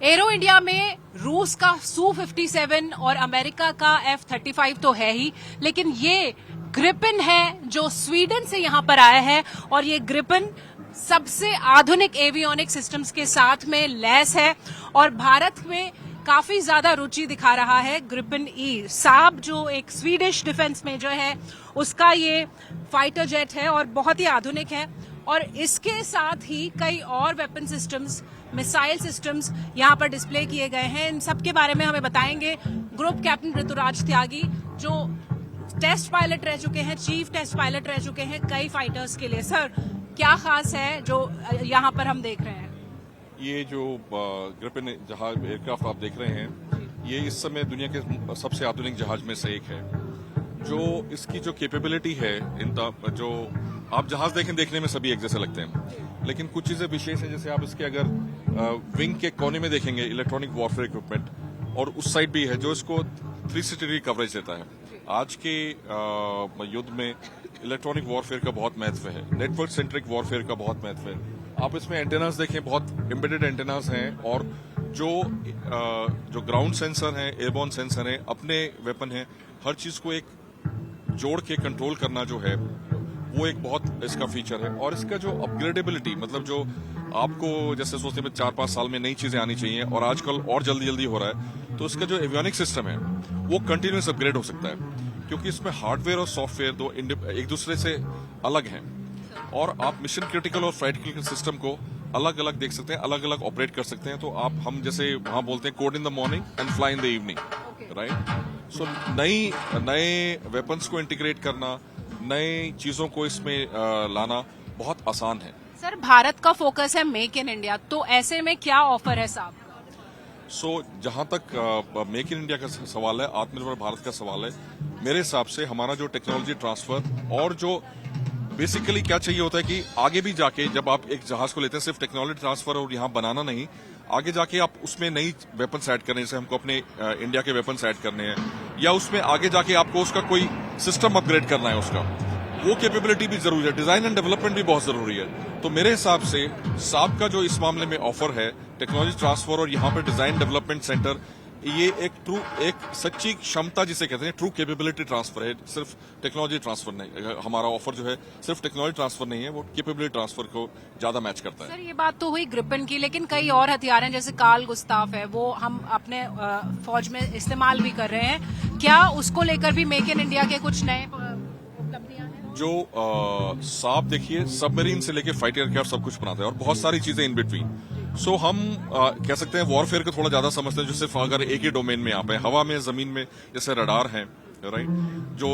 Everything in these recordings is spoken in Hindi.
एरो इंडिया में रूस का Su-57 और अमेरिका का F-35 तो है ही, लेकिन ये ग्रिपन है जो स्वीडन से यहां पर आया है और ये ग्रिपन सबसे आधुनिक एवियोनिक सिस्टम्स के साथ में लैस है और भारत में काफी ज्यादा रुचि दिखा रहा है। ग्रिपन ई साब जो एक स्वीडिश डिफेंस मेजर है उसका ये फाइटर जेट है और बहुत ही आधुनिक है और इसके साथ ही कई और वेपन सिस्टम्स, मिसाइल सिस्टम्स यहां पर डिस्प्ले किए गए हैं। इन सब के बारे में हमें बताएंगे ग्रुप कैप्टन ऋतुराज त्यागी जो टेस्ट पायलट रह चुके हैं, चीफ टेस्ट पायलट रह चुके हैं कई फाइटर्स के लिए। सर, क्या खास है जो यहाँ पर हम देख रहे हैं? ये जो ग्रिपन जहाज एयरक्राफ्ट आप देख रहे हैं, ये इस समय दुनिया के सबसे आधुनिक जहाज में से एक है। जो इसकी जो कैपेबिलिटी है, जो आप जहाज देखने में सभी एक जैसे लगते हैं, लेकिन कुछ चीजें विशेष है। जैसे आप इसके अगर विंग के कोने में देखेंगे इलेक्ट्रॉनिक वॉरफेयर इक्विपमेंट, और उस साइड भी है जो इसको 360 डिग्री कवरेज देता है। आज के युद्ध में इलेक्ट्रॉनिक वॉरफेयर का बहुत महत्व है, नेटवर्क सेंट्रिक वॉरफेयर का बहुत महत्व है। आप इसमें एंटेनास देखें, बहुत एम्बेडेड एंटेनास हैं, और जो ग्राउंड सेंसर हैं, एयरबॉर्न सेंसर हैं, अपने वेपन हैं, हर चीज को एक जोड़ के कंट्रोल करना जो है वो एक बहुत इसका फीचर है। और इसका जो अपग्रेडेबिलिटी, मतलब जो आपको जैसे सोचते हैं 4-5 साल में नई चीजें आनी चाहिए और आजकल और जल्दी हो रहा है, तो इसका जो एवियोनिक सिस्टम है वो कंटिन्यूस अपग्रेड हो सकता है, क्योंकि इसमें हार्डवेयर और सॉफ्टवेयर दो एक दूसरे से अलग हैं, और आप मिशन क्रिटिकल और फ्लाइट क्रिटिकल सिस्टम को अलग अलग देख सकते हैं, अलग अलग ऑपरेट कर सकते हैं। तो हम जैसे वहां बोलते हैं code in the morning and fly in the evening, right. So नए वेपन्स को इंटीग्रेट करना, नई चीजों को इसमें लाना बहुत आसान है। सर, भारत का फोकस है मेक इन इंडिया, तो ऐसे में क्या ऑफर है साहब? जहां तक मेक इन इंडिया का सवाल है, आत्मनिर्भर भारत का सवाल है, मेरे हिसाब से हमारा जो टेक्नोलॉजी ट्रांसफर और जो बेसिकली क्या चाहिए होता है कि आगे भी जाके जब आप एक जहाज को लेते हैं, सिर्फ टेक्नोलॉजी ट्रांसफर और यहाँ बनाना नहीं, आगे जाके आप उसमें नई वेपन्स ऐड करने, जैसे हमको अपने इंडिया के वेपन्स ऐड करने हैं, या उसमें आगे जाके आपको उसका कोई सिस्टम अपग्रेड करना है, उसका वो कैपेबिलिटी भी जरूरी है, डिजाइन एंड डेवलपमेंट भी बहुत जरूरी है। तो मेरे हिसाब से साब का जो इस मामले में ऑफर है, टेक्नोलॉजी ट्रांसफर और यहाँ पर डिजाइन डेवलपमेंट सेंटर, ये एक सच्ची क्षमता जिसे कहते हैं ट्रू कैपेबिलिटी ट्रांसफर है, सिर्फ टेक्नोलॉजी ट्रांसफर नहीं। हमारा ऑफर जो है सिर्फ टेक्नोलॉजी ट्रांसफर नहीं है, वो कैपेबिलिटी ट्रांसफर को ज्यादा मैच करता है। सर, ये बात तो हुई ग्रिपन की, लेकिन कई और हथियार हैं जैसे कार्ल गुस्ताफ है, वो हम अपने फौज में इस्तेमाल भी कर रहे हैं। क्या उसको लेकर भी मेक इन इंडिया के कुछ नए उपलब्धियां हैं? जो साब देखिए, सबमरीन से लेके फाइटर एयरक्राफ्ट सब कुछ बनाता है और बहुत सारी चीजें इन बिटवीन। हम कह सकते हैं वॉरफेयर को थोड़ा ज्यादा समझते हैं, जो सिर्फ अगर एक ही डोमेन में आप है, हवा में, जमीन में, जैसे रडार है, राइट, जो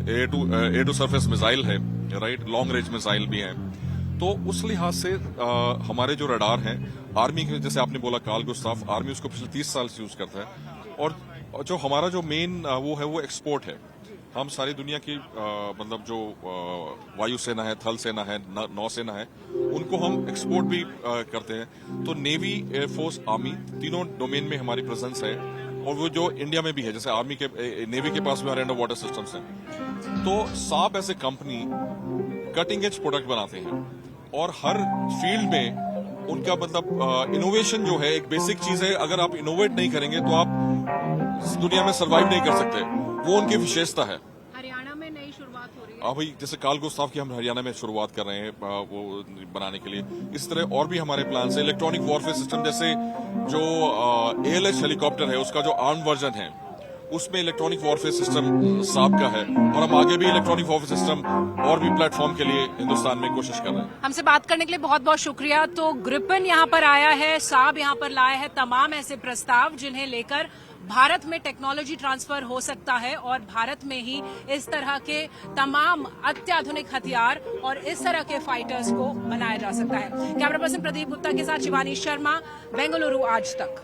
एयर टू सरफेस मिसाइल है, राइट, लॉन्ग रेंज मिसाइल भी है। तो उस लिहाज से हमारे जो रडार हैं, आर्मी के, जैसे आपने बोला कार्ल गुस्ताफ, आर्मी उसको पिछले 30 साल से यूज करता है, और जो हमारा जो मेन वो है वो एक्सपोर्ट है। हम सारी दुनिया की मतलब जो वायुसेना है, थल सेना है, नौसेना है, उनको हम एक्सपोर्ट भी करते हैं। तो नेवी, एयरफोर्स, आर्मी, तीनों डोमेन में हमारी प्रेजेंस है, और वो जो इंडिया में भी है, जैसे आर्मी के, नेवी के पास भी हमारे अंडर वाटर सिस्टम्स हैं। तो साब ऐसे कंपनी कटिंग एज प्रोडक्ट बनाते हैं, और हर फील्ड में उनका मतलब इनोवेशन जो है एक बेसिक चीज है। अगर आप इनोवेट नहीं करेंगे तो आप दुनिया में सर्वाइव नहीं कर सकते, वो उनकी विशेषता है। हरियाणा में नई शुरुआत हो रही है। हाँ भाई, जैसे कार्ल गुस्ताफ की हम हरियाणा में शुरुआत कर रहे हैं वो बनाने के लिए। इस तरह और भी हमारे प्लान है। इलेक्ट्रॉनिक वॉरफेयर सिस्टम, जैसे जो ALH हेलीकॉप्टर है, उसका जो आर्म वर्जन है, उसमें इलेक्ट्रॉनिक वॉरफेयर सिस्टम साब का है, और हम आगे भी इलेक्ट्रॉनिक वॉरफेयर सिस्टम और भी प्लेटफॉर्म के लिए हिंदुस्तान में कोशिश कर रहे हैं। हमसे बात करने के लिए बहुत बहुत शुक्रिया। तो ग्रिपन यहाँ पर आया है, साब यहाँ पर लाया है तमाम ऐसे प्रस्ताव जिन्हें लेकर भारत में टेक्नोलॉजी ट्रांसफर हो सकता है, और भारत में ही इस तरह के तमाम अत्याधुनिक हथियार और इस तरह के फाइटर्स को बनाया जा सकता है। कैमरा पर्सन प्रदीप गुप्ता के साथ शिवानी शर्मा, बेंगलुरु आज तक।